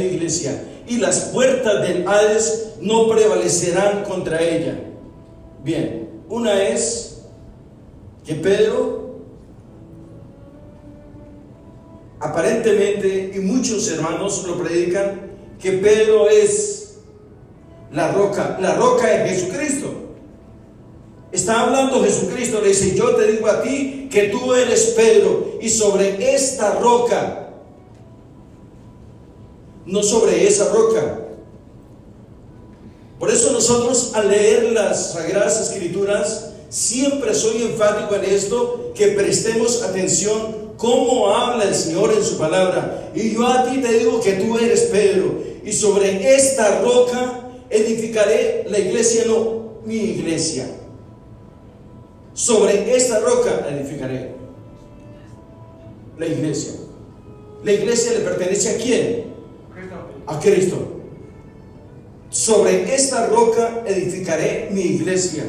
mi iglesia, y las puertas del Hades no prevalecerán contra ella. Bien, una es que Pedro, aparentemente, y muchos hermanos lo predican, que Pedro es la roca es Jesucristo. Está hablando Jesucristo, le dice: yo te digo a ti que tú eres Pedro, y sobre esta roca, no sobre esa roca. Por eso nosotros, al leer las Sagradas Escrituras, siempre soy enfático en esto, que prestemos atención cómo habla el Señor en su palabra. Y yo a ti te digo que tú eres Pedro, y sobre esta roca edificaré la iglesia, no mi iglesia. Sobre esta roca edificaré la iglesia. ¿La iglesia le pertenece a quién? A Cristo. Sobre esta roca edificaré mi iglesia,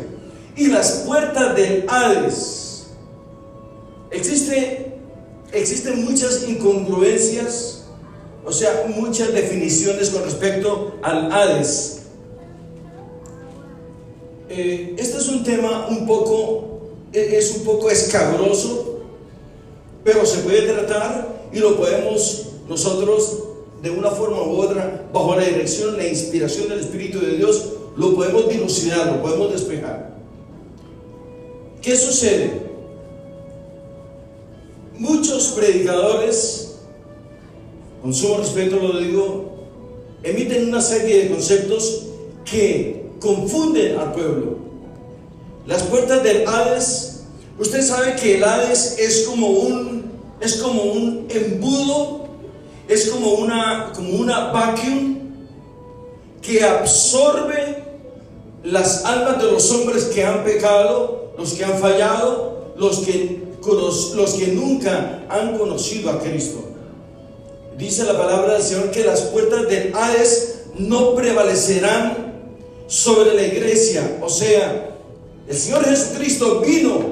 y las puertas del Hades. Existen muchas incongruencias, o sea, muchas definiciones con respecto al Hades. Este es un tema un poco escabroso, pero se puede tratar y lo podemos nosotros, de una forma u otra, bajo la dirección, la inspiración del Espíritu de Dios, lo podemos dilucidar, lo podemos despejar. ¿Qué sucede? Muchos predicadores, con sumo respeto lo digo, emiten una serie de conceptos que confunden al pueblo. Las puertas del Hades, usted sabe que el Hades es como un embudo, es como una vacuum que absorbe las almas de los hombres que han pecado, los que han fallado, los que nunca han conocido a Cristo. Dice la palabra del Señor que las puertas del Hades no prevalecerán sobre la iglesia. O sea, el Señor Jesucristo vino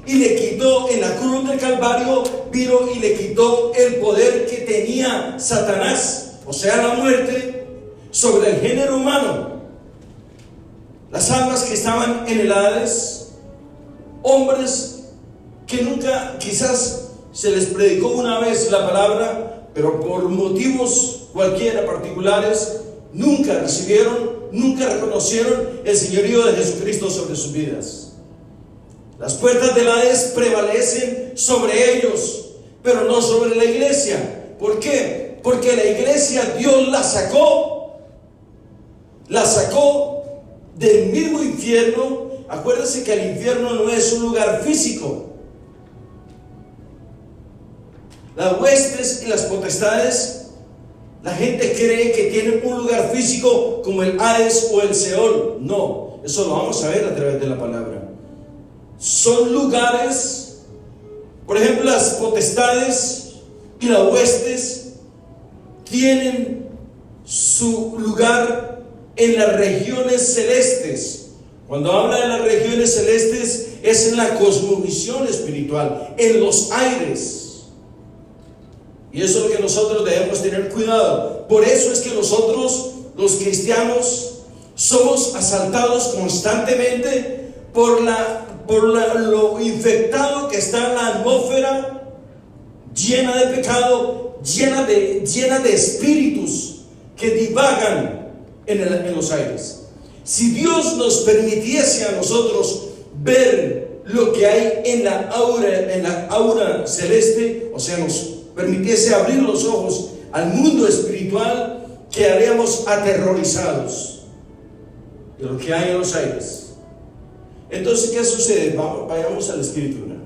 y le quitó en la cruz del Calvario, vino y le quitó el poder que tenía Satanás, o sea, la muerte, sobre el género humano. Las almas que estaban en el Hades, hombres que nunca, quizás se les predicó una vez la palabra, pero por motivos cualquiera particulares, nunca recibieron, nunca reconocieron el señorío de Jesucristo sobre sus vidas. Las puertas del Hades prevalecen sobre ellos, pero no sobre la iglesia. ¿Por qué? Porque la iglesia Dios la sacó del mismo infierno. Acuérdense que el infierno no es un lugar físico. Las huestes y las potestades, la gente cree que tienen un lugar físico como el Hades o el Seol. No, eso lo vamos a ver a través de la palabra. Son lugares, por ejemplo, las potestades y las huestes tienen su lugar en las regiones celestes. Cuando habla de las regiones celestes, es en la cosmovisión espiritual, en los aires. Y eso es lo que nosotros debemos tener cuidado. Por eso es que nosotros, los cristianos, somos asaltados constantemente por lo infectado que está en la atmósfera, llena de pecado, llena de espíritus que divagan en los aires. Si Dios nos permitiese a nosotros ver lo que hay en la aura celeste, o sea, nos permitiese abrir los ojos al mundo espiritual, quedaríamos aterrorizados de lo que hay en los aires. Entonces, ¿qué sucede? Vayamos a la Escritura.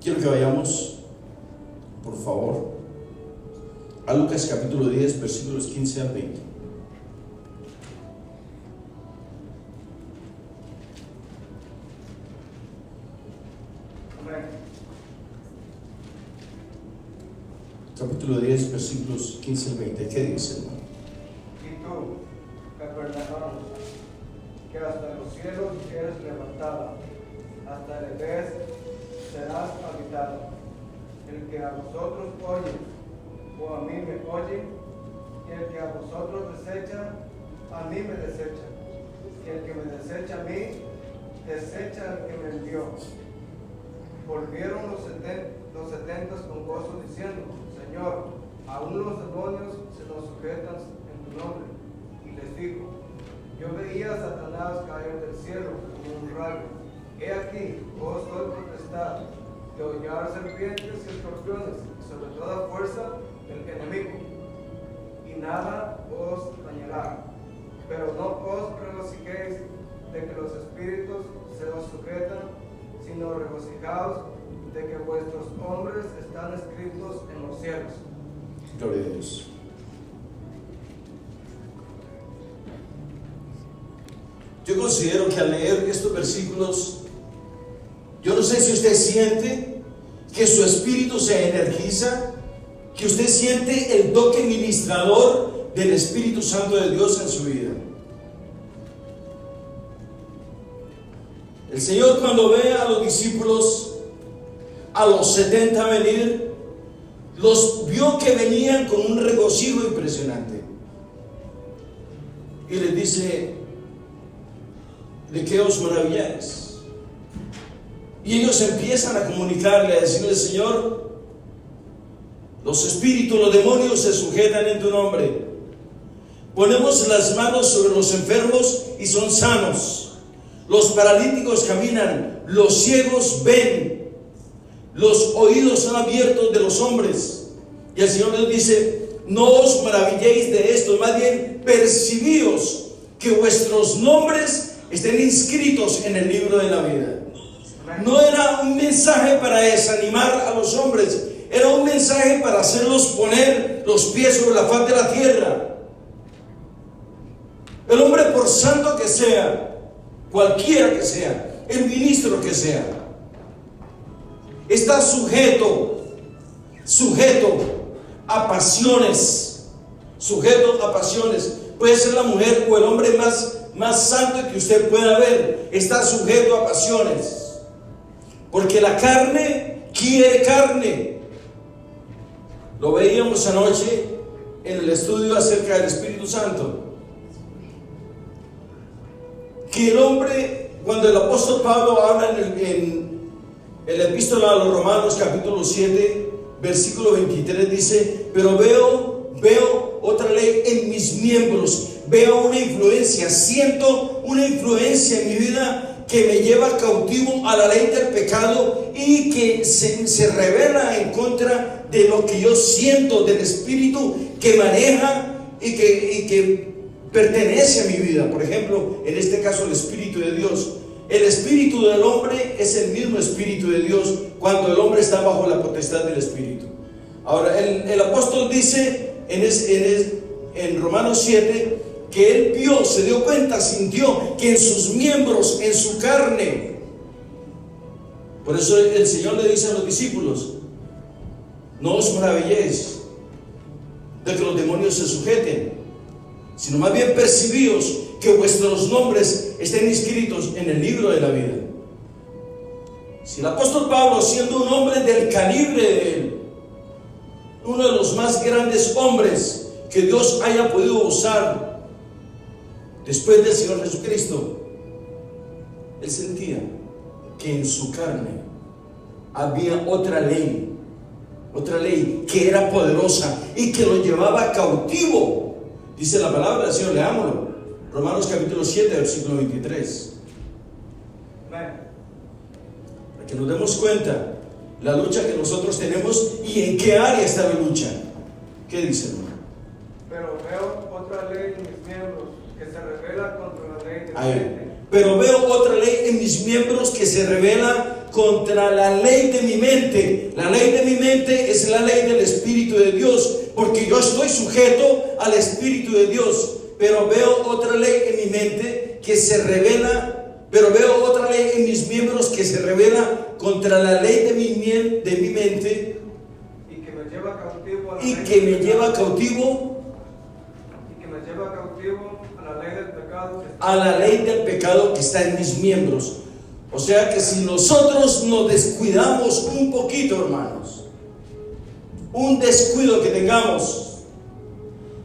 Quiero que vayamos, por favor, a Lucas capítulo 10, versículos 15 al 20. Capítulo 10, versículos 15 al 20. ¿Qué dice, hermano? Y tú, Capernaum, que hasta los cielos eres levantada, hasta el vez serás habitado. El que a vosotros oye, o a mí me oye, y el que a vosotros desecha, a mí me desecha. Y el que me desecha a mí, desecha al que me envió. Volvieron los 70 con gozo diciendo: Señor, aún los demonios se nos sujetan en tu nombre. Y les dijo: Yo veía a Satanás caer del cielo como un rayo. He aquí, os doy potestad de hollar serpientes y escorpiones, sobre toda fuerza del enemigo, y nada os dañará. Pero no os regocijéis de que los espíritus se os sujetan, sino regocijaos de que vuestros nombres están escritos en los cielos. Gloria a Dios. Yo considero que al leer estos versículos, yo no sé si usted siente que su espíritu se energiza, que usted siente el toque ministrador del Espíritu Santo de Dios en su vida. El Señor, cuando ve a los discípulos, a los 70 venir, los vio que venían con un regocijo impresionante. Y les dice: ¿de qué os maravilláis? Y ellos empiezan a comunicarle, a decirle: Señor, los espíritus, los demonios se sujetan en tu nombre. Ponemos las manos sobre los enfermos y son sanos. Los paralíticos caminan, los ciegos ven, los oídos son abiertos de los hombres. Y el Señor les dice: no os maravilléis de esto, más bien percibíos que vuestros nombres estén inscritos en el libro de la vida. No era un mensaje para desanimar a los hombres, era un mensaje para hacerlos poner los pies sobre la faz de la tierra. El hombre, por santo que sea, cualquiera que sea, el ministro que sea, está sujeto a pasiones, Puede ser la mujer o el hombre más santo que usted pueda ver, está sujeto a pasiones. Porque la carne quiere carne. Lo veíamos anoche en el estudio acerca del Espíritu Santo. Que el hombre, cuando el apóstol Pablo habla en el epístola a los Romanos capítulo 7, versículo 23, dice: pero veo otra ley en mis miembros, veo una influencia, siento una influencia en mi vida que me lleva cautivo a la ley del pecado y que se revela en contra de lo que yo siento, del espíritu que maneja y que pertenece a mi vida. Por ejemplo, en este caso el Espíritu de Dios. El espíritu del hombre es el mismo espíritu de Dios cuando el hombre está bajo la potestad del Espíritu. Ahora, el apóstol dice en Romanos 7 que él vio, se dio cuenta, sintió que en sus miembros, en su carne. Por eso el Señor le dice a los discípulos: no os maravilléis de que los demonios se sujeten, sino más bien percibíos que vuestros nombres estén inscritos en el libro de la vida. Si el apóstol Pablo, siendo un hombre del calibre de él, uno de los más grandes hombres que Dios haya podido usar después del Señor Jesucristo, él sentía que en su carne había otra ley que era poderosa y que lo llevaba cautivo. Dice la palabra del Señor, leámoslo, Romanos capítulo 7, versículo 23. Para que nos demos cuenta la lucha que nosotros tenemos y en qué área está la lucha. ¿Qué dice, hermano? Pero veo otra ley en mis miembros que se revela contra la ley de mi mente. Pero veo otra ley en mis miembros que se revela contra la ley de mi mente. La ley de mi mente es la ley del Espíritu de Dios, porque yo estoy sujeto al Espíritu de Dios. Pero veo otra ley en mi mente que se revela, pero veo otra ley en mis miembros que se revela contra la ley de mi mente y que me lleva cautivo a la la ley del pecado que está a la ley del pecado que está en mis miembros. O sea que si nosotros nos descuidamos un poquito, hermanos, un descuido que tengamos,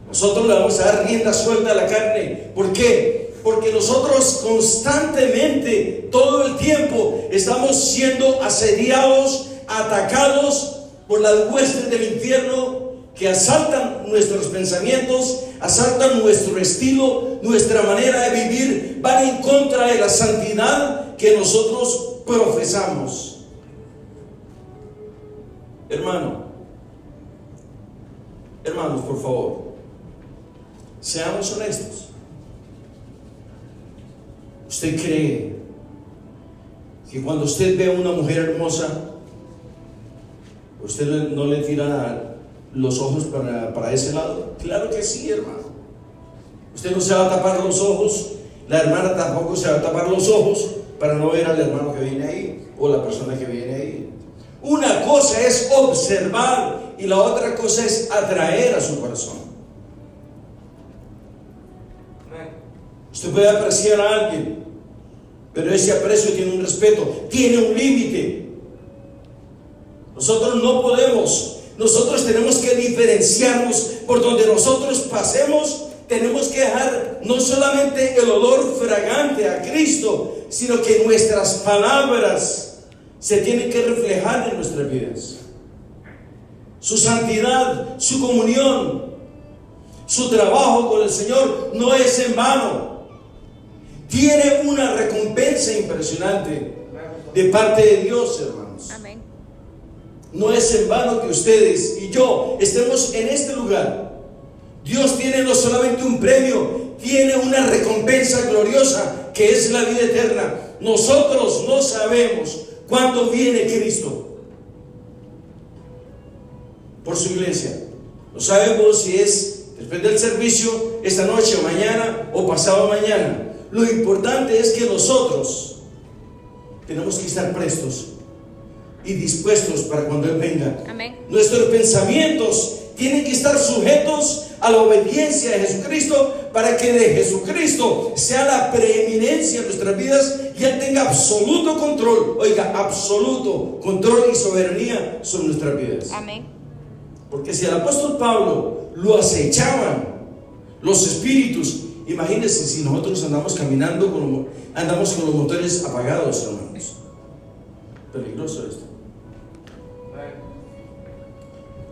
nosotros le vamos a dar rienda suelta a la carne. ¿Por qué? Porque nosotros constantemente, todo el tiempo, estamos siendo asediados, atacados por las huestes del infierno que asaltan nuestros pensamientos, asaltan nuestro estilo, nuestra manera de vivir, van en contra de la santidad que nosotros profesamos. Hermanos, por favor, seamos honestos. ¿Usted cree que cuando usted ve a una mujer hermosa, usted no le tira los ojos para ese lado? Claro que sí, hermano. Usted no se va a tapar los ojos, la hermana tampoco se va a tapar los ojos para no ver al hermano que viene ahí o la persona que viene ahí. Una cosa es observar y la otra cosa es atraer a su corazón. Usted puede apreciar a alguien, pero ese aprecio tiene un respeto, tiene un límite. Nosotros no podemos, nosotros tenemos que diferenciarnos. Por donde nosotros pasemos, tenemos que dejar no solamente el olor fragante a Cristo, sino que nuestras palabras se tienen que reflejar en nuestras vidas. Su santidad, su comunión, su trabajo con el Señor no es en vano. Tiene una recompensa impresionante de parte de Dios, hermanos. Amén. No es en vano que ustedes y yo estemos en este lugar. Dios tiene no solamente un premio, tiene una recompensa gloriosa que es la vida eterna. Nosotros no sabemos cuándo viene Cristo por su iglesia. No sabemos si es después del servicio, esta noche, mañana o pasado mañana. Lo importante es que nosotros tenemos que estar prestos y dispuestos para cuando Él venga. Amén. Nuestros pensamientos tienen que estar sujetos a la obediencia de Jesucristo, para que de Jesucristo sea la preeminencia en nuestras vidas y Él tenga absoluto control, oiga, absoluto control y soberanía sobre nuestras vidas. Amén. Porque si al apóstol Pablo lo acechaban los espíritus, imagínense si nosotros andamos caminando andamos con los motores apagados, hermanos. Peligroso esto.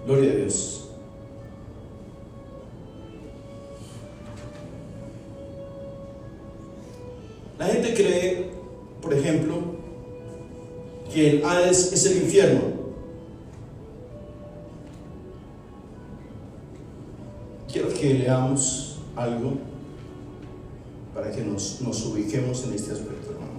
Gloria a Dios. La gente cree, por ejemplo, que el Hades es el infierno. Quiero que leamos algo para que nos ubiquemos en este aspecto, hermanos.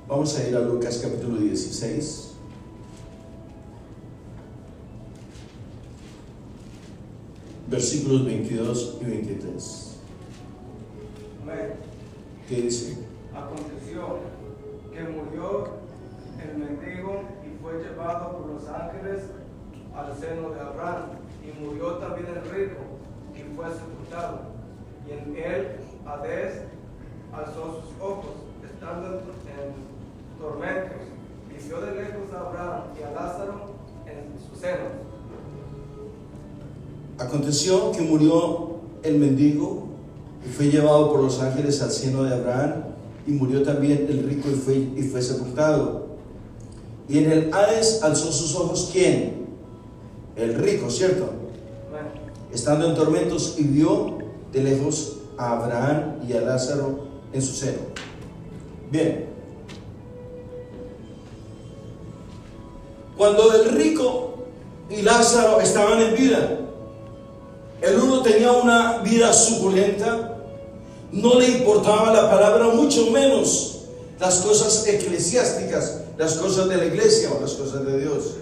Vamos a ir a Lucas capítulo 16. Versículos 22 y 23. Amén. ¿Qué dice? Aconteció que murió el mendigo y fue llevado por los ángeles al seno de Abraham, y murió también el rico y fue sepultado, y en él Hades alzó sus ojos, estando en tormentos, y vio de lejos a Abraham y a Lázaro en su seno. Aconteció que murió el mendigo y fue llevado por los ángeles al seno de Abraham, y murió también el rico y fue sepultado. Y en el Hades alzó sus ojos, ¿quién? El rico, ¿cierto? Amén. Estando en tormentos, y vio de lejos a Abraham y a Lázaro en su seno. Bien. Cuando el rico y Lázaro estaban en vida, el uno tenía una vida suculenta, no le importaba la palabra, mucho menos las cosas eclesiásticas, las cosas de la iglesia o las cosas de Dios.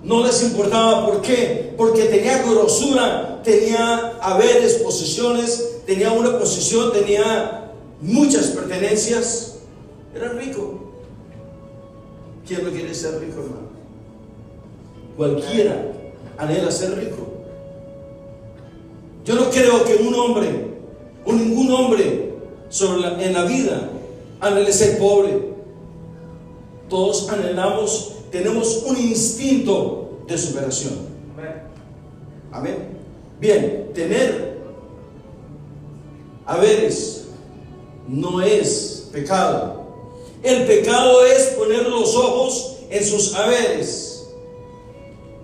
No les importaba. ¿Por qué? Porque tenía grosura, tenía haberes, posesiones, tenía una posición, tenía muchas pertenencias. Era rico. ¿Quién no quiere ser rico, hermano? Cualquiera anhela ser rico. Yo no creo que un hombre o ningún hombre en la vida anhele ser pobre. Todos anhelamos, tenemos un instinto de superación. Amén. Bien, tener haberes no es pecado. El pecado es poner los ojos en sus haberes.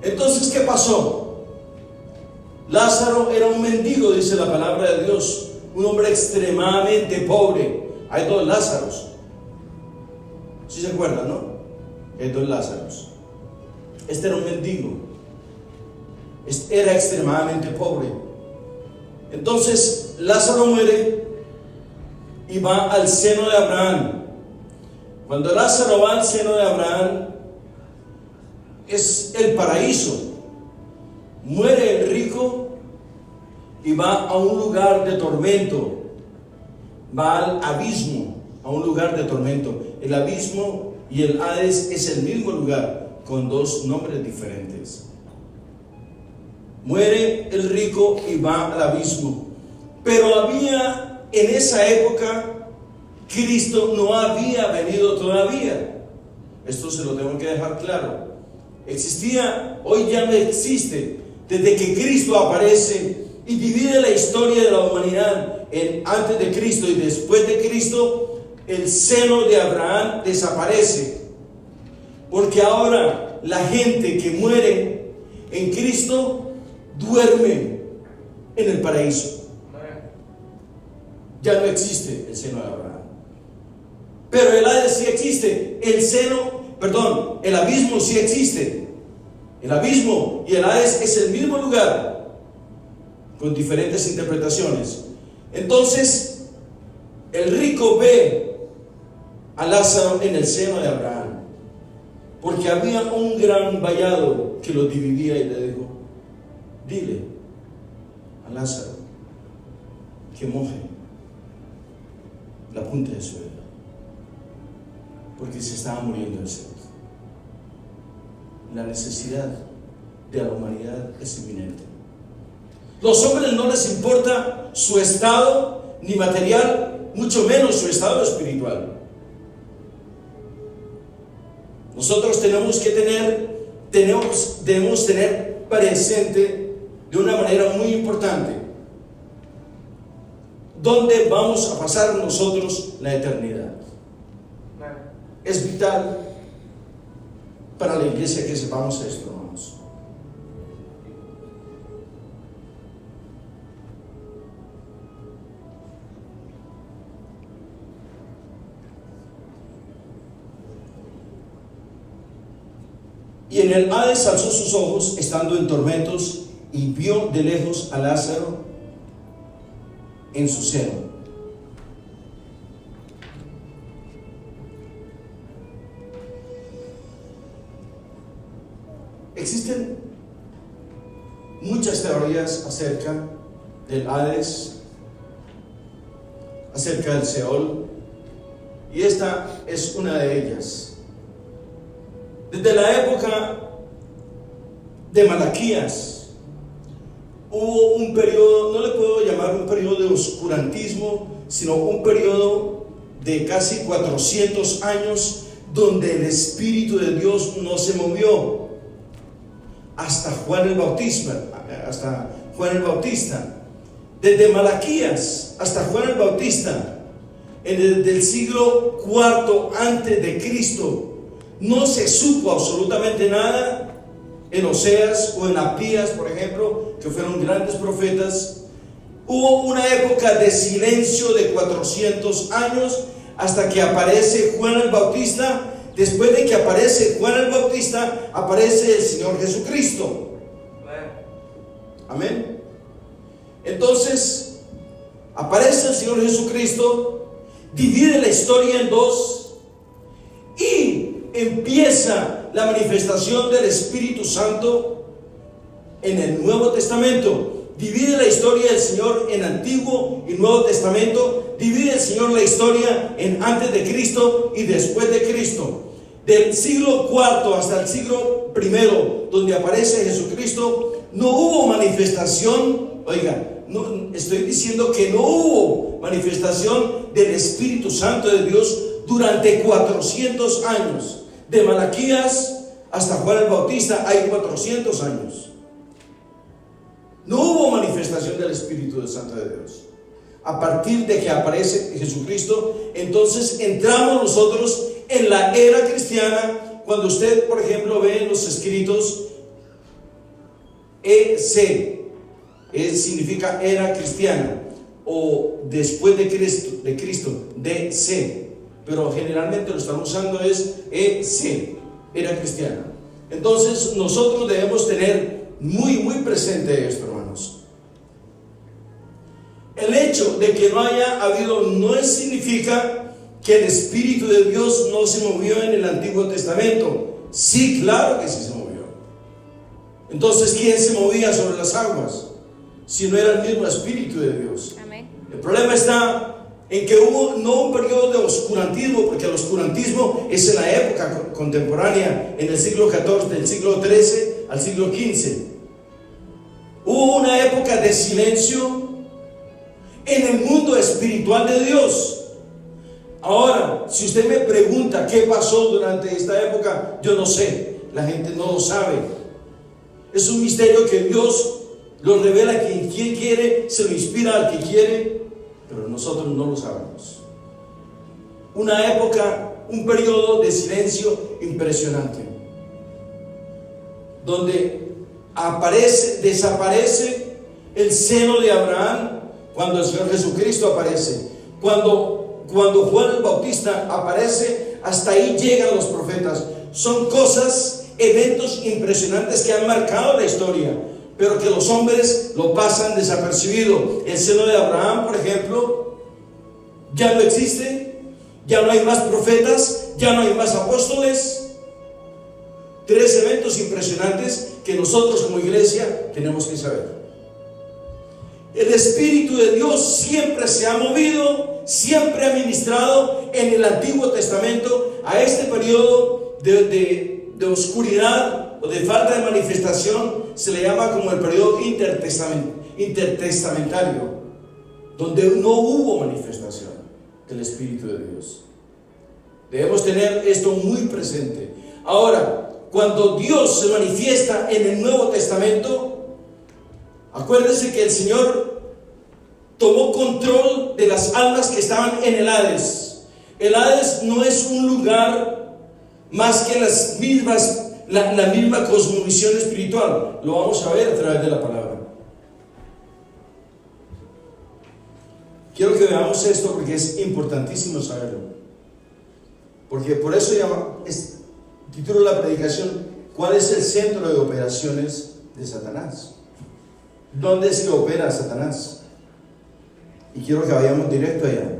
Entonces, ¿qué pasó? Lázaro era un mendigo, dice la palabra de Dios, un hombre extremadamente pobre. Hay dos Lázaros. ¿Sí se acuerdan, no? Hay dos Lázaros. Este era un mendigo. Era extremadamente pobre. Entonces Lázaro muere y va al seno de Abraham. Cuando Lázaro va al seno de Abraham, es el paraíso. Muere el rico y va a un lugar de tormento. Va al abismo, a un lugar de tormento. El abismo y el Hades es el mismo lugar, con dos nombres diferentes. Muere el rico y va al abismo. Pero había en esa época, Cristo no había venido todavía. Esto se lo tengo que dejar claro. Existía, hoy ya no existe. Desde que Cristo aparece y divide la historia de la humanidad en antes de Cristo y después de Cristo, el seno de Abraham desaparece. Porque ahora la gente que muere en Cristo duerme en el paraíso. Ya no existe el seno de Abraham. Pero el Hades sí existe. El abismo sí existe. El abismo y el Hades es el mismo lugar, con diferentes interpretaciones. Entonces, el rico ve a Lázaro en el seno de Abraham, porque había un gran vallado que lo dividía, y le dijo: dile a Lázaro que moje la punta de su dedo, porque se estaba muriendo de sed. La necesidad de la humanidad es inminente. Los hombres no les importa su estado ni material, mucho menos su estado espiritual. Nosotros debemos tener presente de una manera muy importante dónde vamos a pasar nosotros la eternidad. Es vital para la iglesia que sepamos esto, hermanos. Y en el Hades alzó sus ojos, estando en tormentos, y vio de lejos a Lázaro en su seno. Existen muchas teorías acerca del Hades, acerca del Seol, y esta es una de ellas. Desde la época de Malaquías hubo un periodo, no le puedo llamar un periodo de oscurantismo, sino un periodo de casi 400 años donde el Espíritu de Dios no se movió. Hasta Juan el Bautista. Desde Malaquías hasta Juan el Bautista, desde el siglo IV antes de Cristo, no se supo absolutamente nada. En Oseas o en Abdías, por ejemplo, que fueron grandes profetas, hubo una época de silencio de 400 años hasta que aparece Juan el Bautista. Después de que aparece Juan el Bautista, aparece el Señor Jesucristo. Amén. Entonces, aparece el Señor Jesucristo, divide la historia en dos y empieza la manifestación del Espíritu Santo en el Nuevo Testamento. Divide la historia del Señor en Antiguo y Nuevo Testamento. Divide el Señor la historia en antes de Cristo y después de Cristo. del siglo IV hasta el siglo I, donde aparece Jesucristo, no hubo manifestación. Oiga, no, estoy diciendo que no hubo manifestación del Espíritu Santo de Dios durante 400 años. De Malaquías hasta Juan el Bautista hay 400 años. No hubo manifestación del Espíritu Santo de Dios. A partir de que aparece Jesucristo, entonces entramos nosotros en la era cristiana. Cuando usted, por ejemplo, ve en los escritos EC, significa era cristiana, o después de Cristo, DC, pero generalmente lo están usando es EC, era cristiana. Entonces nosotros debemos tener muy presente esto, hermanos. El hecho de que no haya habido no significa que el Espíritu de Dios no se movió en el Antiguo Testamento. Sí, claro que sí se movió. Entonces, ¿quién se movía sobre las aguas? Si no era el mismo Espíritu de Dios. Amén. El problema está en que hubo no un periodo de oscurantismo, porque el oscurantismo es en la época contemporánea, en el siglo XIV, del siglo XIII al siglo XV. Hubo una época de silencio en el mundo espiritual de Dios. Ahora, si usted me pregunta qué pasó durante esta época, yo no sé, la gente no lo sabe. Es un misterio que Dios lo revela a quien quiere, se lo inspira al que quiere, pero nosotros no lo sabemos. Una época, un periodo de silencio impresionante, donde desaparece el seno de Abraham cuando el Señor Jesucristo aparece. Cuando Juan el Bautista aparece, hasta ahí llegan los profetas. Son cosas, eventos impresionantes que han marcado la historia, pero que los hombres lo pasan desapercibido. El seno de Abraham, por ejemplo, ya no existe, ya no hay más profetas, ya no hay más apóstoles. 3 eventos impresionantes que nosotros como iglesia tenemos que saber. El Espíritu de Dios siempre se ha movido, siempre ha ministrado en el Antiguo Testamento. A este periodo de oscuridad o de falta de manifestación se le llama como el periodo intertestamentario, donde no hubo manifestación del Espíritu de Dios. Debemos tener esto muy presente. Ahora, cuando Dios se manifiesta en el Nuevo Testamento, acuérdense que el Señor tomó control de las almas que estaban en el Hades. El Hades no es un lugar más que la misma cosmovisión espiritual. Lo vamos a ver a través de la palabra. Quiero que veamos esto porque es importantísimo saberlo. Porque por eso titulo la predicación: ¿cuál es el centro de operaciones de Satanás? ¿Dónde es que opera Satanás? Y quiero que vayamos directo allá.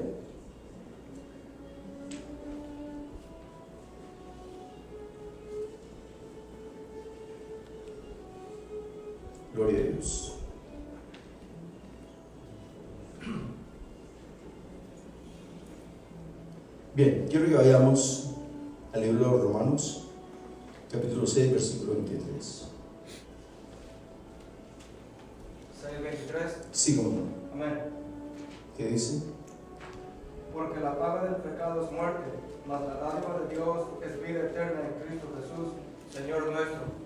Gloria a Dios. Bien, quiero que vayamos al libro de los Romanos, capítulo 6, versículo 23. 6:23. Sí, como no. Amén. ¿Qué dice? Porque la paga del pecado es muerte, mas la dádiva de Dios es vida eterna en Cristo Jesús, Señor nuestro.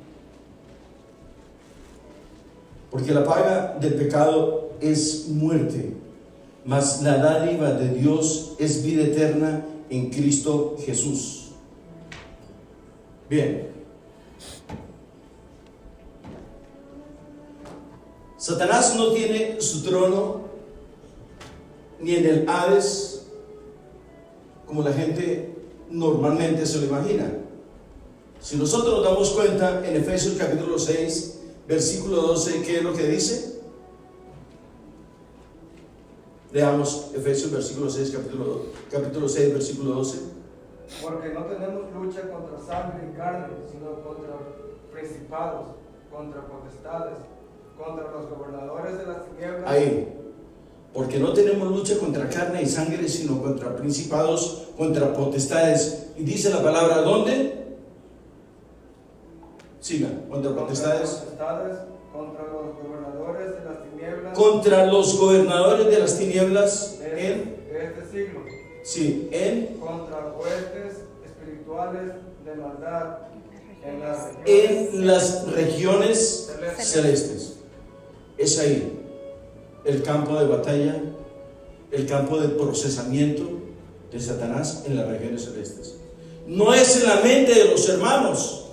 Porque la paga del pecado es muerte, mas la dádiva de Dios es vida eterna en Cristo Jesús. Bien. Satanás no tiene su trono ni en el Hades, como la gente normalmente se lo imagina. Si nosotros nos damos cuenta en Efesios capítulo 6, versículo 12, ¿qué es lo que dice? Leamos Efesios capítulo 6, versículo 12. Porque no tenemos lucha contra sangre y carne, sino contra principados, contra potestades, contra los gobernadores de las tinieblas. Ahí. Porque no tenemos lucha contra carne y sangre, sino contra principados, contra potestades. Y dice la palabra, ¿dónde? Siga, contra potestades. Contra los gobernadores de las tinieblas. Contra los gobernadores de las tinieblas. De este siglo. Sí, contra huestes espirituales de maldad en las regiones celestes. Es ahí el campo de batalla, el campo de procesamiento de Satanás en las regiones celestes. No es en la mente de los hermanos,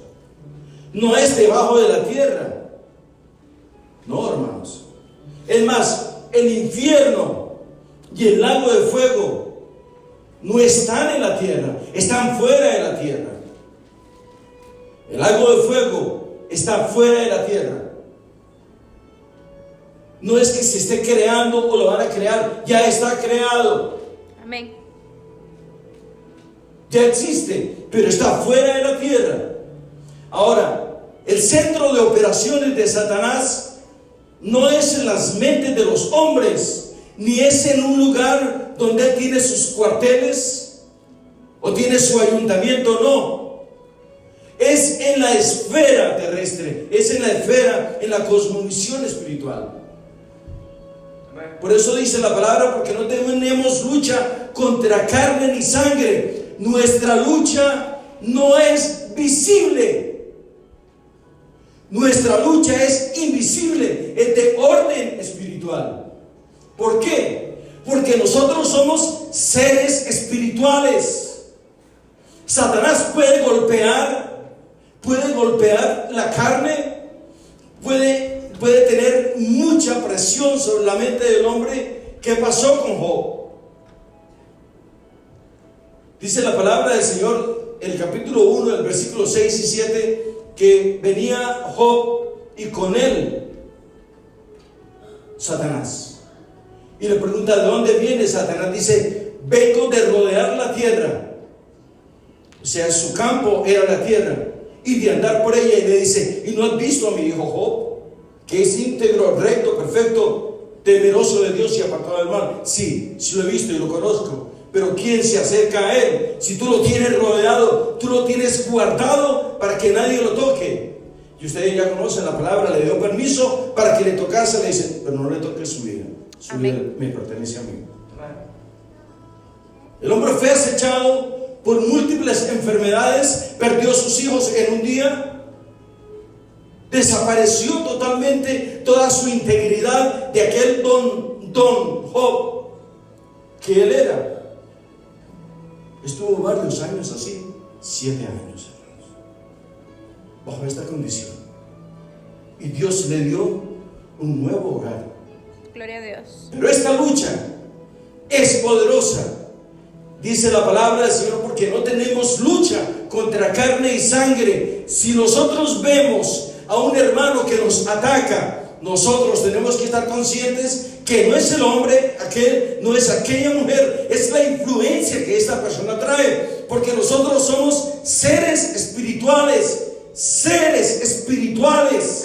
no es debajo de la tierra. No, hermanos. Es más, el infierno y el lago de fuego no están en la tierra, están fuera de la tierra. El lago de fuego está fuera de la tierra. No es que se esté creando o lo van a crear, ya está creado. Amén. Ya existe, pero está fuera de la tierra. Ahora, el centro de operaciones de Satanás no es en las mentes de los hombres, ni es en un lugar donde él tiene sus cuarteles o tiene su ayuntamiento, no. Es en la esfera terrestre, es en la esfera, en la cosmovisión espiritual. Por eso dice la palabra, porque no tenemos lucha contra carne ni sangre. Nuestra lucha no es visible. Nuestra lucha es invisible, es de orden espiritual. ¿Por qué? Porque nosotros somos seres espirituales. Satanás puede golpear la carne, puede tener mucha presión sobre la mente del hombre. ¿Qué pasó con Job? Dice la palabra del Señor, el capítulo 1, el versículo 6 y 7, que venía Job y con él Satanás. Y le pregunta, ¿de dónde viene Satanás? Dice, vengo de rodear la tierra. O sea, su campo era la tierra, y de andar por ella. Y le dice, ¿y no has visto a mi hijo Job, que es íntegro, recto, perfecto, temeroso de Dios y apartado del mal? Sí, sí lo he visto y lo conozco. Pero ¿quién se acerca a él? Si tú lo tienes rodeado, tú lo tienes guardado para que nadie lo toque. Y ustedes ya conocen la palabra, le dio permiso para que le tocase. Le dice, pero no le toques su vida. Su vida me pertenece a mí. El hombre fue acechado por múltiples enfermedades, perdió sus hijos en un día, desapareció totalmente toda su integridad de aquel don Job que él era. Estuvo varios años así, 7 años, hermanos, bajo esta condición. Y Dios le dio un nuevo hogar. Gloria a Dios. Pero esta lucha es poderosa. Dice la palabra del Señor, porque no tenemos lucha contra carne y sangre. Si nosotros vemos a un hermano que nos ataca, nosotros tenemos que estar conscientes que no es el hombre aquel, no es aquella mujer, es la influencia que esta persona trae, porque nosotros somos seres espirituales,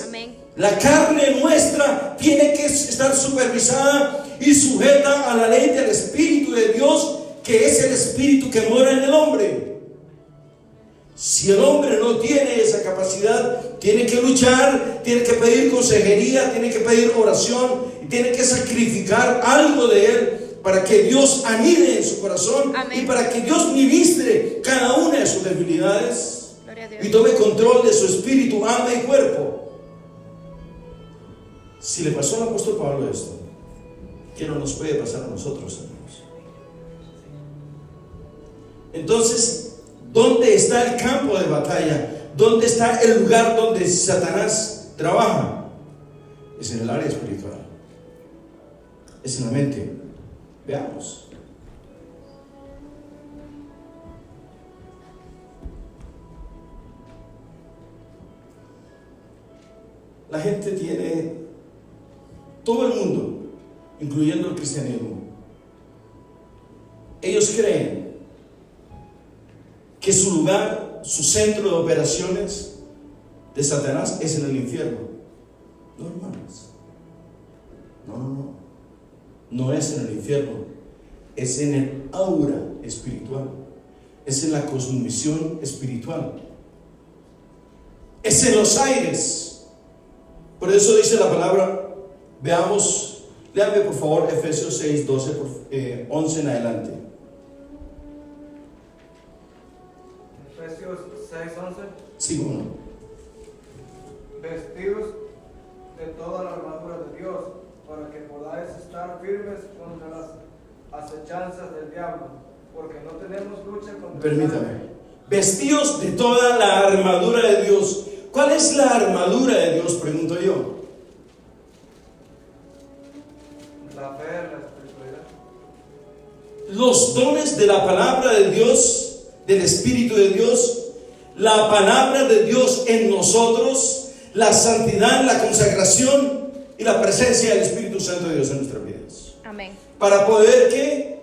Amén. La carne nuestra tiene que estar supervisada y sujeta a la ley del Espíritu de Dios, que es el Espíritu que mora en el hombre. Si el hombre no tiene esa capacidad, tiene que luchar, tiene que pedir consejería, tiene que pedir oración, y tiene que sacrificar algo de él para que Dios anide en su corazón. Amén. Y para que Dios ministre cada una de sus debilidades Dios. Y tome control de su espíritu, alma y cuerpo. Si le pasó al apóstol Pablo esto, ¿qué no nos puede pasar a nosotros, hermanos? Entonces, ¿dónde está el campo de batalla? ¿Dónde está el lugar donde Satanás trabaja? Es en el área espiritual, es en la mente. Veamos. La gente tiene, todo el mundo, incluyendo el cristianismo, ellos creen que su lugar, su centro de operaciones de Satanás es en el infierno. No, hermanos. no es en el infierno, es en el aura espiritual, es en la cosmovisión espiritual, es en los aires. Por eso dice la palabra, veamos, léame por favor Efesios 6, 11 en adelante. Efesios 6, 11. Sí, bueno. Vestidos de toda la armadura de Dios, para que podáis estar firmes contra las acechanzas del diablo, porque no tenemos lucha contra Permítame. Vestidos de toda la armadura de Dios. ¿Cuál es la armadura de Dios? Pregunto yo. la fe, la espiritualidad. Los dones de la palabra de Dios, del Espíritu de Dios, la palabra de Dios en nosotros, la santidad, la consagración y la presencia del Espíritu Santo de Dios en nuestras vidas. Amén. Para poder, ¿qué?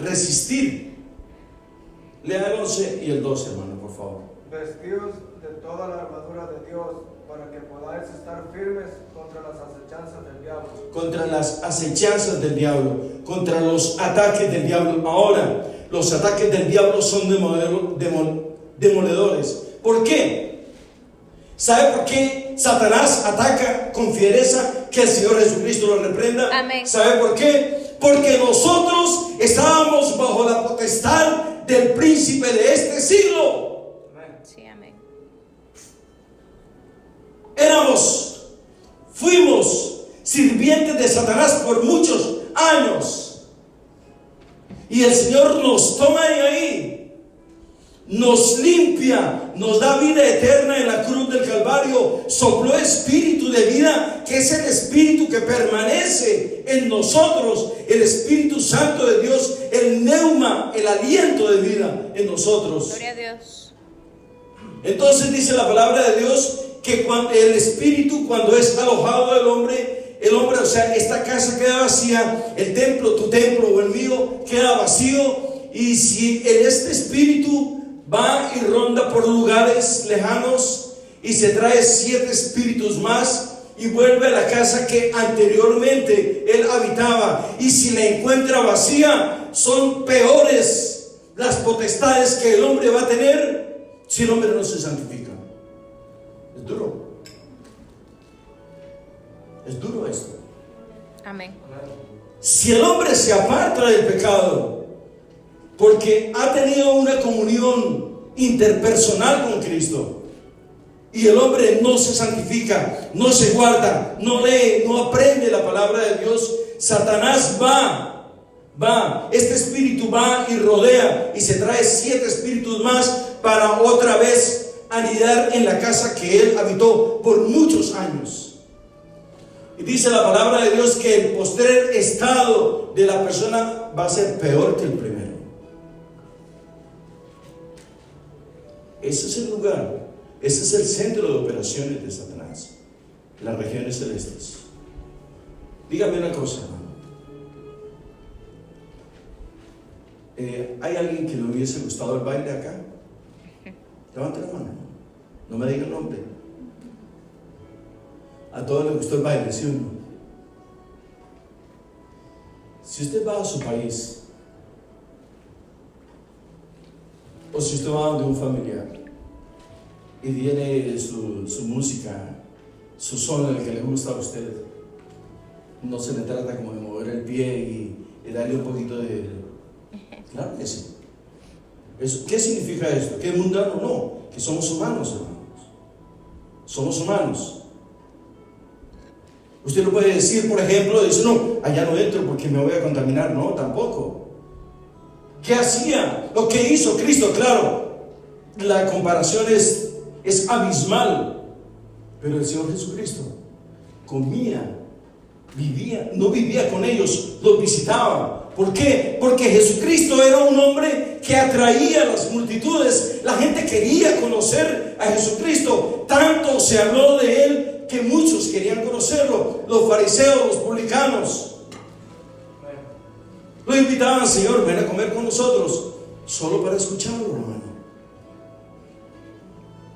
Resistir. Lea el 11 y el 12, hermano, por favor. Vestidos de toda la armadura de Dios, para que podáis estar firmes contra las acechanzas del diablo. Contra las acechanzas del diablo, contra los ataques del diablo. Ahora, los ataques del diablo son demoledores. ¿Por qué? ¿Sabe por qué Satanás ataca con fiereza? Que el Señor Jesucristo lo reprenda. Amén. ¿Sabe por qué? Porque nosotros estábamos bajo la potestad del príncipe de este siglo. Sí, amén. Fuimos sirvientes de Satanás por muchos años. Y el Señor nos toma de ahí, nos limpia, nos da vida eterna en la cruz del Calvario. Sopló espíritu de vida, que es el espíritu que permanece en nosotros, el Espíritu Santo de Dios, el neuma, el aliento de vida en nosotros. Gloria a Dios. Entonces dice la palabra de Dios que cuando el espíritu, cuando es alojado del hombre, o sea, esta casa queda vacía, el templo, tu templo o el mío queda vacío. Y si este espíritu va y ronda por lugares lejanos y se trae 7 espíritus más y vuelve a la casa que anteriormente él habitaba, y si la encuentra vacía, son peores las potestades que el hombre va a tener si el hombre no se santifica. Es duro. Es duro esto. Amén. Si el hombre se aparta del pecado porque ha tenido una comunión interpersonal con Cristo, y el hombre no se santifica, no se guarda, no lee, no aprende la palabra de Dios, Satanás este espíritu va y rodea y se trae 7 espíritus más para otra vez anidar en la casa que él habitó por muchos años. Y dice la palabra de Dios que el postrer estado de la persona va a ser peor que el primero. Ese es el lugar, ese es el centro de operaciones de Satanás, las regiones celestes. Dígame una cosa, hermano. ¿Hay alguien que le hubiese gustado el baile acá? Levante la mano, no me diga el nombre. A todos les gustó el baile, ¿sí o no? Si usted va a su país, o si usted va donde un familiar y tiene su música, su son, el que le gusta a usted, no se le trata como de mover el pie y darle un poquito de... Claro que sí. ¿Qué significa esto? ¿Que es mundano? No, que somos humanos, hermanos. Somos humanos. Usted no puede decir, por ejemplo, dice, no, allá no entro porque me voy a contaminar. No, tampoco. ¿Qué hacía? Lo que hizo Cristo, claro, la comparación es abismal. Pero el Señor Jesucristo comía, vivía, no vivía con ellos, los visitaba. ¿Por qué? Porque Jesucristo era un hombre que atraía a las multitudes. La gente quería conocer a Jesucristo. Tanto se habló de él que muchos querían conocerlo. Los fariseos, los publicanos lo invitaban: Señor, ven a comer con nosotros, solo para escucharlo, hermano.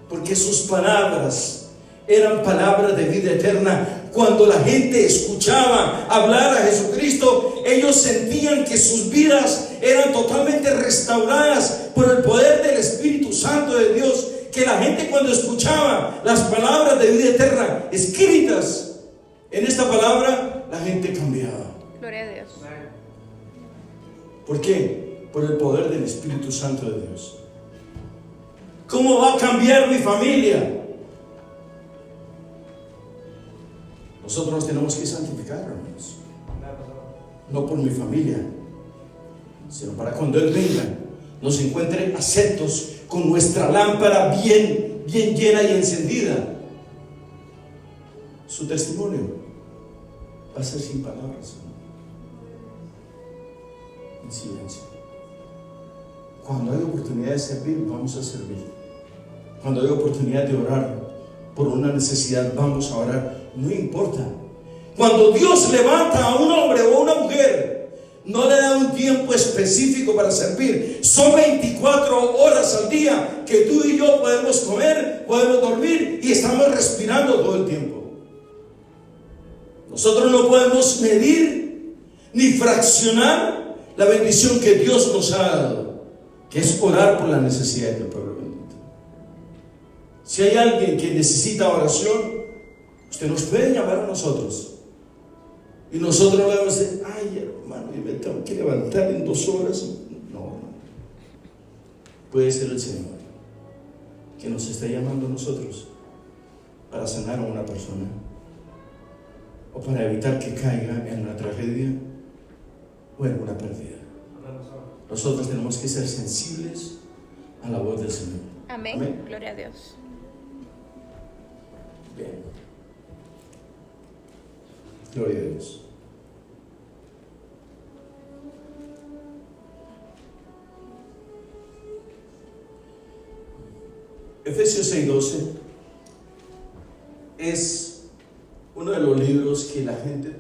Porque sus palabras eran palabras de vida eterna. cuando la gente escuchaba hablar a Jesucristo, ellos sentían que sus vidas eran totalmente restauradas por el poder del Espíritu Santo de Dios. Que la gente, cuando escuchaba las palabras de vida eterna escritas en esta palabra, la gente cambiaba. Gloria a Dios. ¿Por qué? Por el poder del Espíritu Santo de Dios. ¿Cómo va a cambiar mi familia? Nosotros nos tenemos que santificar, hermanos. No por mi familia, sino para cuando Él venga, nos encuentre aceptos con nuestra lámpara bien llena y encendida. Su testimonio va a ser sin palabras, en silencio. Cuando hay oportunidad de servir, vamos a servir. Cuando hay oportunidad de orar por una necesidad, vamos a orar. No importa. Cuando Dios levanta a un hombre o a una mujer, no le da un tiempo específico para servir. Son 24 horas al día que tú y yo podemos comer, podemos dormir y estamos respirando todo el tiempo. Nosotros no podemos medir ni fraccionar la bendición que Dios nos ha dado, que es orar por la necesidad del pueblo bendito. Si hay alguien que necesita oración, usted nos puede llamar a nosotros. Y nosotros le vamos a decir: ay, hermano, yo me tengo que levantar en 2 horas. No. Puede ser el Señor que nos está llamando a nosotros para sanar a una persona, o para evitar que caiga en una tragedia o en una pérdida. Nosotros tenemos que ser sensibles a la voz del Señor. Amén. Amén. Gloria a Dios. Bien. Gloria a Dios. Efesios 6:12 es uno de los libros que la gente,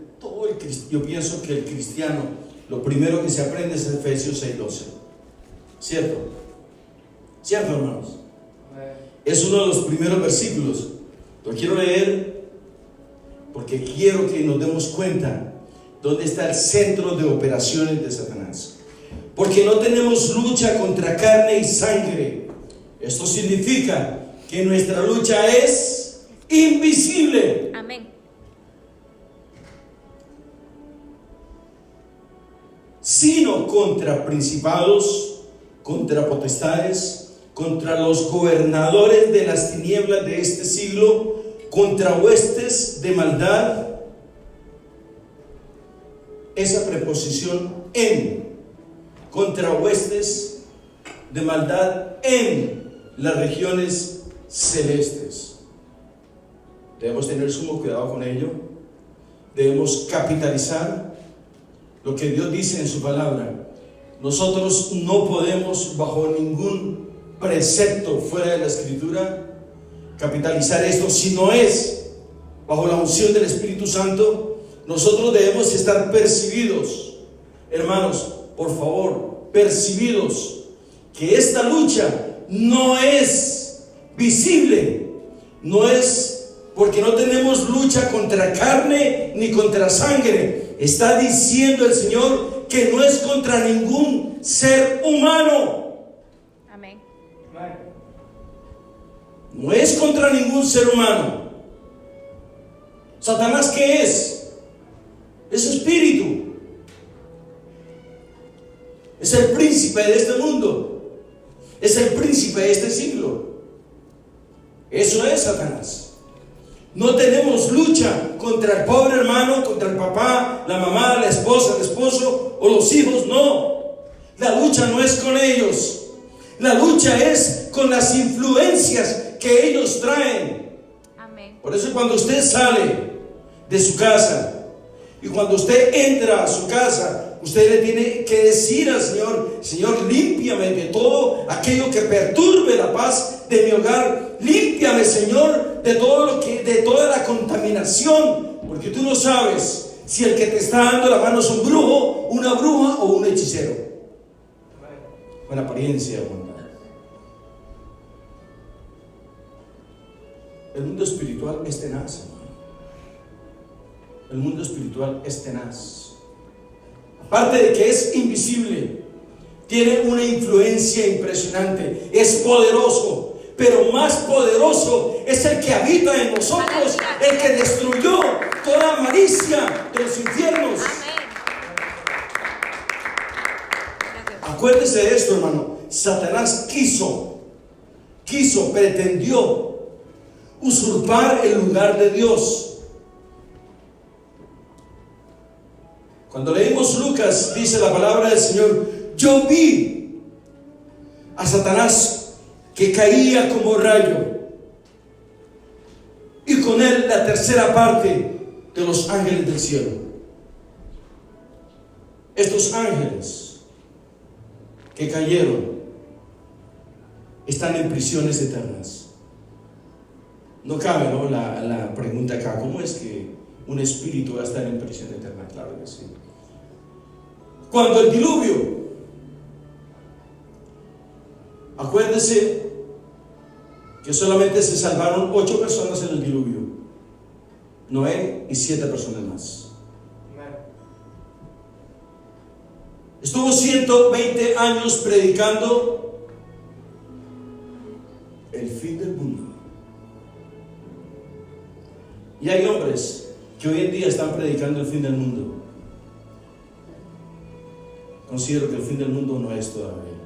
yo pienso que el cristiano, lo primero que se aprende es Efesios 6:12. ¿Cierto? ¿Cierto, hermanos? Es uno de los primeros versículos. Lo quiero leer porque quiero que nos demos cuenta dónde está el centro de operaciones de Satanás. Porque no tenemos lucha contra carne y sangre. Esto significa que nuestra lucha es invisible. Amén. Sino contra principados, contra potestades, contra los gobernadores de las tinieblas de este siglo, contra huestes de maldad. Esa preposición en, contra huestes de maldad en las regiones celestes. Debemos tener sumo cuidado con ello. Debemos capitalizar lo que Dios dice en su palabra. Nosotros no podemos, bajo ningún precepto fuera de la Escritura, capitalizar esto. Si no es bajo la unción del Espíritu Santo, nosotros debemos estar percibidos, hermanos, por favor, percibidos, que esta lucha no es visible, no es porque no tenemos lucha contra carne ni contra sangre. Está diciendo el Señor que no es contra ningún ser humano. Amén. No es contra ningún ser humano. ¿Satanás qué es? Es espíritu. Es el príncipe de este mundo. Es el príncipe de este siglo. Eso es Satanás. No tenemos lucha contra el pobre hermano, contra el papá, la mamá, la esposa, el esposo o los hijos. No. La lucha no es con ellos. La lucha es con las influencias que ellos traen. Amén. Por eso cuando usted sale de su casa y cuando usted entra a su casa, usted le tiene que decir al Señor: Señor, límpiame de todo aquello que perturbe la paz de mi hogar. Límpiame, Señor, de toda la contaminación, porque tú no sabes si el que te está dando la mano es un brujo, una bruja o un hechicero. Con apariencia, bondad. El mundo espiritual es tenaz, hermano. el mundo espiritual es tenaz. Aparte de que es invisible, tiene una influencia impresionante, es poderoso, pero más poderoso es el que habita en nosotros, el que destruyó toda malicia de los infiernos. Acuérdese de esto, hermano. Satanás pretendió usurpar el lugar de Dios. Cuando leímos Lucas, dice la palabra del Señor: yo vi a Satanás que caía como rayo, y con él la tercera parte de los ángeles del cielo. Estos ángeles que cayeron están en prisiones eternas. No cabe, ¿no?, la pregunta acá: ¿cómo es que un espíritu va a estar en prisión eterna? Claro que sí. Cuando el diluvio, acuérdese que solamente se salvaron 8 personas en el diluvio, Noé y 7 personas más. Estuvo 120 años predicando el fin del mundo. Y hay hombres que hoy en día están predicando el fin del mundo. Considero que el fin del mundo no es todavía.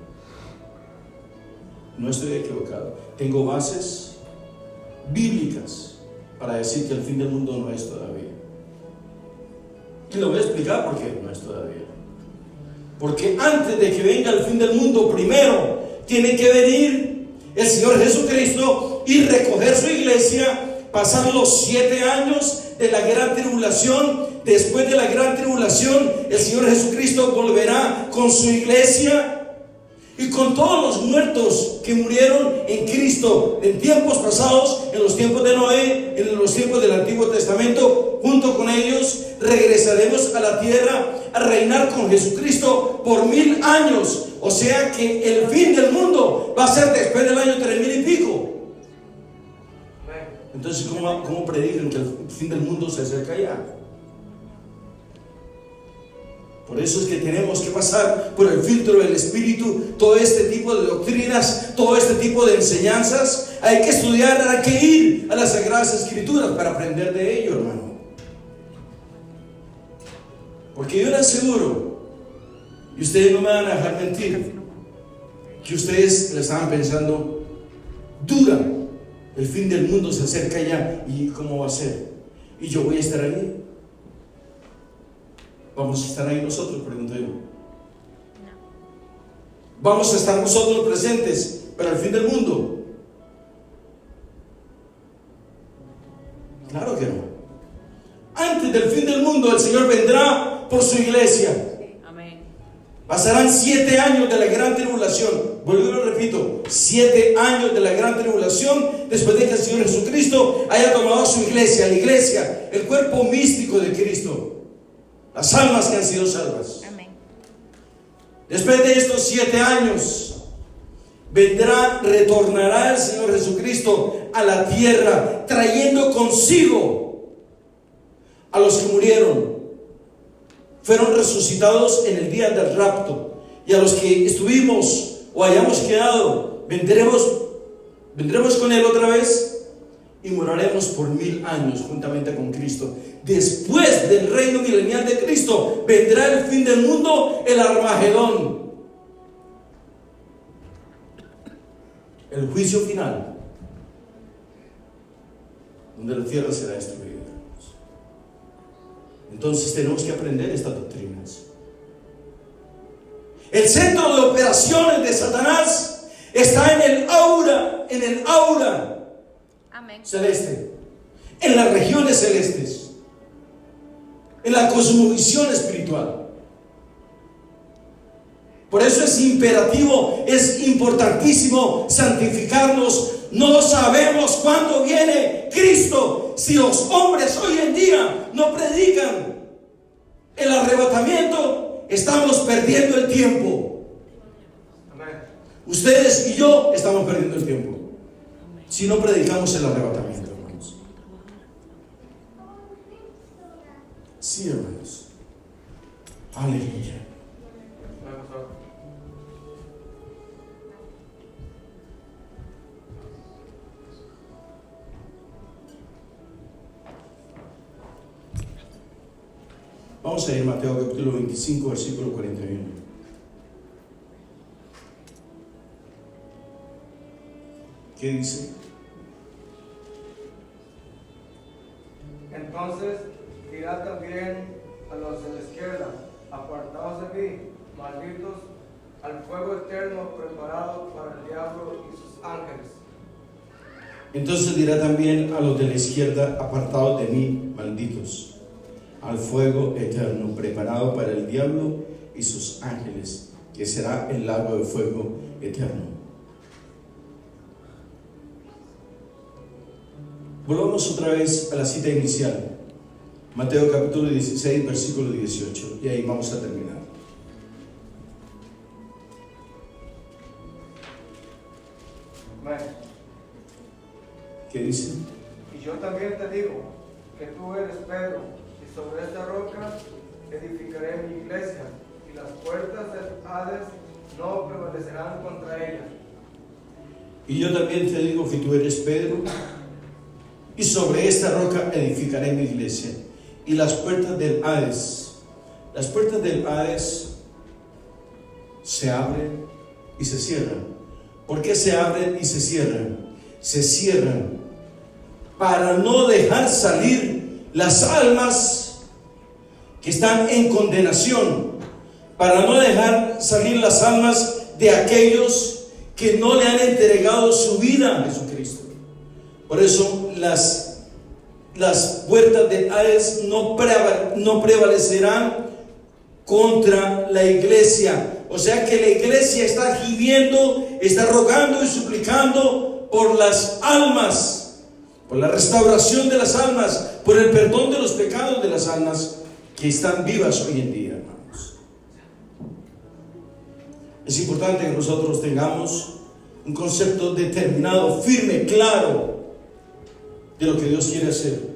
No estoy equivocado. Tengo bases bíblicas para decir que el fin del mundo no es todavía. Y lo voy a explicar por qué no es todavía. Porque antes de que venga el fin del mundo, primero tiene que venir el Señor Jesucristo y recoger su iglesia, pasar los 7 años de la gran tribulación. Después de la gran tribulación, el Señor Jesucristo volverá con su iglesia y con todos los muertos que murieron en Cristo en tiempos pasados, en los tiempos de Noé, en los tiempos del Antiguo Testamento. Junto con ellos regresaremos a la tierra a reinar con Jesucristo por 1000 años. O sea que el fin del mundo va a ser después del año 3000 y pico. Entonces, ¿cómo predican que el fin del mundo se acerca ya? Por eso es que tenemos que pasar por el filtro del Espíritu. Todo este tipo de doctrinas, todo este tipo de enseñanzas, hay que estudiar, hay que ir a las Sagradas Escrituras para aprender de ello, hermano. Porque yo les aseguro, y ustedes no me van a dejar mentir, que ustedes le estaban pensando: dudan, el fin del mundo se acerca ya, ¿y cómo va a ser? ¿Y yo voy a estar ahí? ¿Vamos a estar ahí nosotros?, pregunto yo. ¿Vamos a estar nosotros presentes para el fin del mundo? Claro que no. Antes del fin del mundo, el Señor vendrá por su iglesia. Amén. Pasarán 7 años de la gran tribulación. Vuelvo y lo repito: 7 años de la gran tribulación, después de que el Señor Jesucristo haya tomado su iglesia, la iglesia, el cuerpo místico de Cristo, las almas que han sido salvas. Amén. Después de estos 7 años, retornará el Señor Jesucristo a la tierra, trayendo consigo a los que murieron, fueron resucitados en el día del rapto, y a los que estuvimos o hayamos quedado, vendremos con Él otra vez y moraremos por 1000 años juntamente con Cristo. Después del reino milenial de Cristo vendrá el fin del mundo, el Armagedón, el juicio final, donde la tierra será destruida. Entonces tenemos que aprender estas doctrinas. El centro de operaciones de Satanás está en el aura Amén. celeste, en las regiones celestes, en la cosmovisión espiritual. Por eso es imperativo, es importantísimo santificarnos. No sabemos cuándo viene Cristo. Si los hombres hoy en día no predican el arrebatamiento, estamos perdiendo el tiempo. Ustedes y yo estamos perdiendo el tiempo si no predicamos el arrebatamiento, hermanos. Aleluya. Amén, pastor. Vamos a ir a Mateo capítulo 25, versículo 41. ¿Qué dice? Entonces dirá también a los de la izquierda: apartaos de mí, malditos, al fuego eterno preparado para el diablo y sus ángeles. Entonces dirá también a los de la izquierda: apartados de mí, malditos, al fuego eterno preparado para el diablo y sus ángeles, que será el lago de fuego eterno. Volvamos otra vez a la cita inicial, Mateo capítulo 16, versículo 18, y ahí vamos a terminar. Amén. ¿Qué dice? Y yo también te digo que tú eres Pedro, y sobre esta roca edificaré mi iglesia, y las puertas del Hades no prevalecerán contra ella. Y yo también te digo que tú eres Pedro, y sobre esta roca edificaré mi iglesia, y las puertas del Hades se abren y se cierran. ¿Por qué se abren y se cierran? Se cierran para no dejar salir las almas que están en condenación, para no dejar salir las almas de aquellos que no le han entregado su vida a Jesucristo. Por eso las puertas del Hades no prevalecerán contra la iglesia. O sea que la iglesia está gimiendo, está rogando y suplicando por las almas, por la restauración de las almas, por el perdón de los pecados de las almas que están vivas hoy en día, hermanos. Es importante que nosotros tengamos un concepto determinado, firme, claro de lo que Dios quiere hacer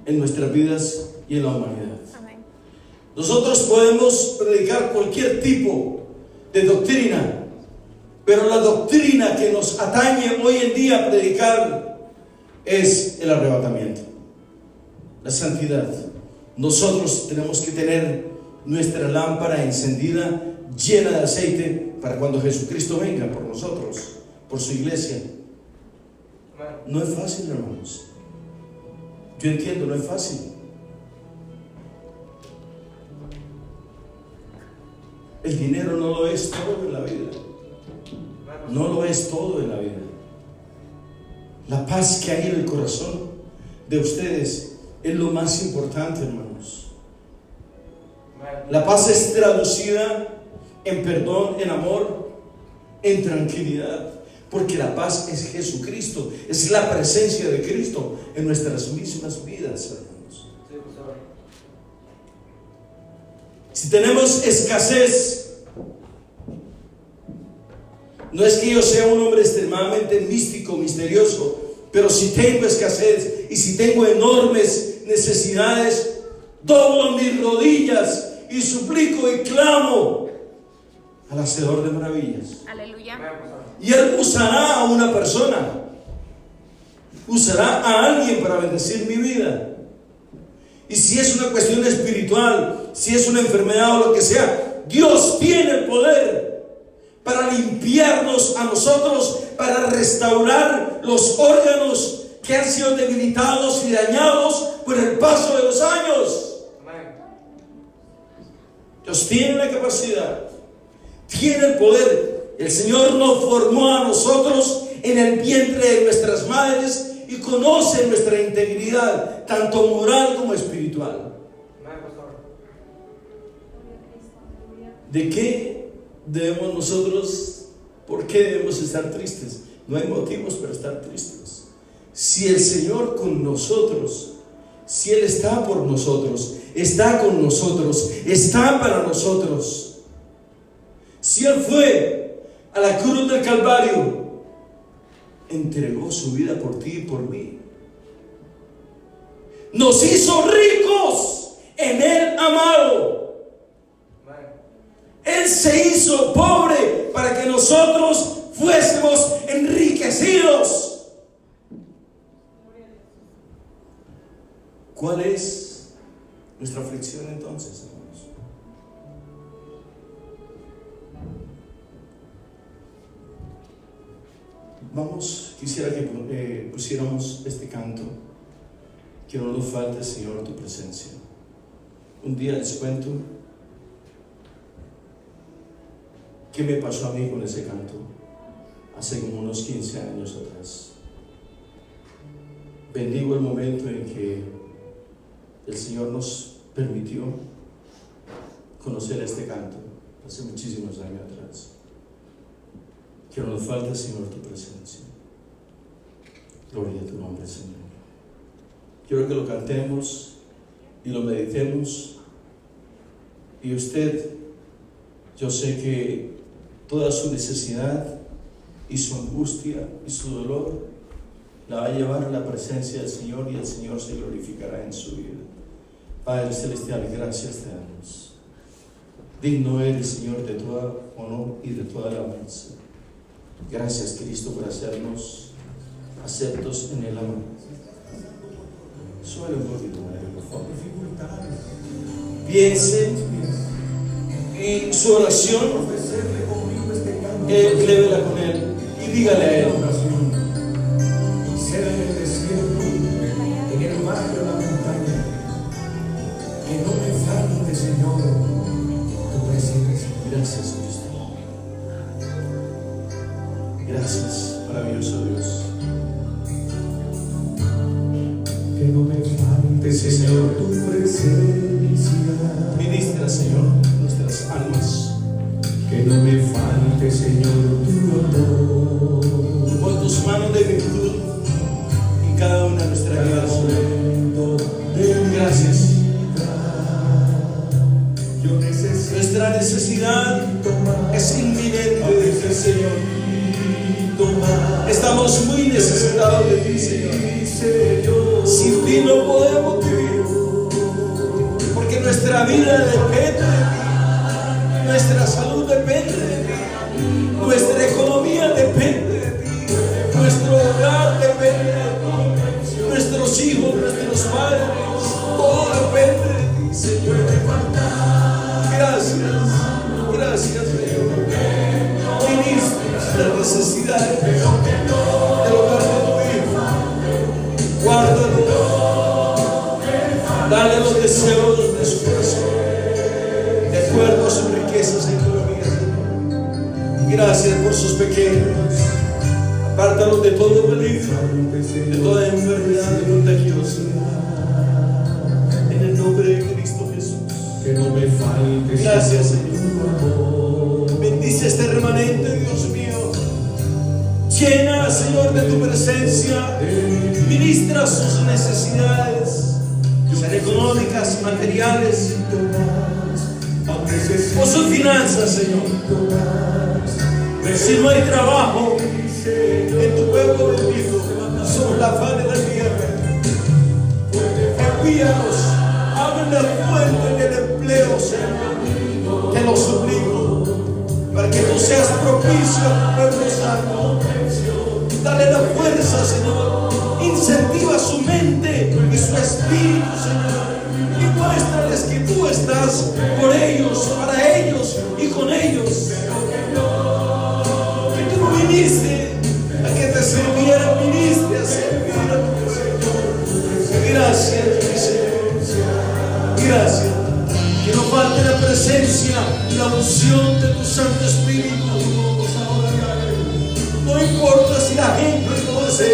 en nuestras vidas y en la humanidad. Amén. Nosotros podemos predicar cualquier tipo de doctrina, pero la doctrina que nos atañe hoy en día a predicar es el arrebatamiento, la santidad. Nosotros tenemos que tener nuestra lámpara encendida, llena de aceite, para cuando Jesucristo venga por nosotros, por su iglesia. No es fácil, hermanos. Yo entiendo, no es fácil. El dinero no lo es todo en la vida. No lo es todo en la vida. La paz que hay en el corazón de ustedes es lo más importante, hermanos. La paz es traducida en perdón, en amor, en tranquilidad. Porque la paz es Jesucristo, es la presencia de Cristo en nuestras mismas vidas, hermanos. Si tenemos escasez, no es que yo sea un hombre extremadamente místico, misterioso, pero si tengo escasez y si tengo enormes necesidades, doblo mis rodillas y suplico y clamo al Hacedor de maravillas. Aleluya. Y Él usará a una persona, usará a alguien para bendecir mi vida. Y si es una cuestión espiritual, si es una enfermedad o lo que sea, Dios tiene el poder para limpiarnos a nosotros, para restaurar los órganos que han sido debilitados y dañados por el paso de los años. Dios tiene la capacidad, tiene el poder. El Señor nos formó a nosotros en el vientre de nuestras madres y conoce nuestra integridad, tanto moral como espiritual. ¿De qué debemos nosotros, por qué debemos estar tristes? No hay motivos para estar tristes. Si el Señor con nosotros, si Él está por nosotros, está con nosotros, está para nosotros. Si Él fue a la cruz del Calvario, entregó su vida por ti y por mí, nos hizo ricos en el amado. Él se hizo pobre para que nosotros fuésemos enriquecidos. ¿Cuál es nuestra aflicción entonces, hermanos? Quisiera que pusiéramos este canto, que no nos falte, Señor, tu presencia. Un día les cuento qué me pasó a mí con ese canto, hace como unos 15 años atrás. Bendigo el momento en que el Señor nos permitió conocer este canto, hace muchísimos años atrás. Que no nos falte, Señor, tu presencia. Gloria a tu nombre, Señor. Quiero que lo cantemos y lo meditemos. Y usted, yo sé que toda su necesidad y su angustia y su dolor la va a llevar a la presencia del Señor, y el Señor se glorificará en su vida. Padre Celestial, gracias te damos. Digno eres, Señor, de toda honor y de toda alabanza. Gracias, Cristo, por hacernos aceptos en el amor. Suele un poquito, por favor. Piense en su oración, lévela con Él y dígale a Él. Ser en el desierto, en el mar de la montaña, que no me falte, Señor, tu presencia. Gracias, Cristo. Gracias, maravilloso Dios. Que no me falte, Señor, tu presencia. Ministra, Señor, nuestras almas. Que no me falte, Señor, tu amor. Pon tus manos de virtud en cada una de nuestras vidas. Gracias. Yo necesito Nuestra necesidad es inminente de ti, Señor. Estamos muy necesitados de ti, Señor. Sin ti no podemos vivir, porque nuestra vida depende de ti, nuestra salud depende de ti, nuestra economía depende de ti, nuestro hogar depende de ti, nuestros hijos, nuestros padres, todo depende de ti, Señor. Gracias, gracias, Señor. Ministros las necesidades del hogar de tu hijo. Guárdalo, dale los deseos de su corazón, de acuerdo a sus riquezas en economía. Gracias por sus pequeños. Apártalos de todo peligro, de toda enfermedad contagiosa. En el nombre de Cristo Jesús. que no me falte. Gracias, Señor. Bendice este remanente, Dios mío. Llena, Señor, de tu presencia. Ministra sus necesidades, sean económicas, materiales, o sus finanzas, Señor. Si no hay trabajo en tu pueblo bendito, somos la faz de la tierra. Envíanos, abre la fuente del empleo, Señor. Te lo suplico, para que tú seas propicio al pueblo santo. Dale la fuerza, Señor. Incentiva su mente y su espíritu, Señor. Y muéstrales que tú estás por ellos, para ellos y con ellos. Que tú viniste a que te sirviera, viniste a servir a tu Señor. Gracias, mi Señor. Gracias. Que no falte la presencia y la unción de tu Santo Espíritu. No importa si la gente no se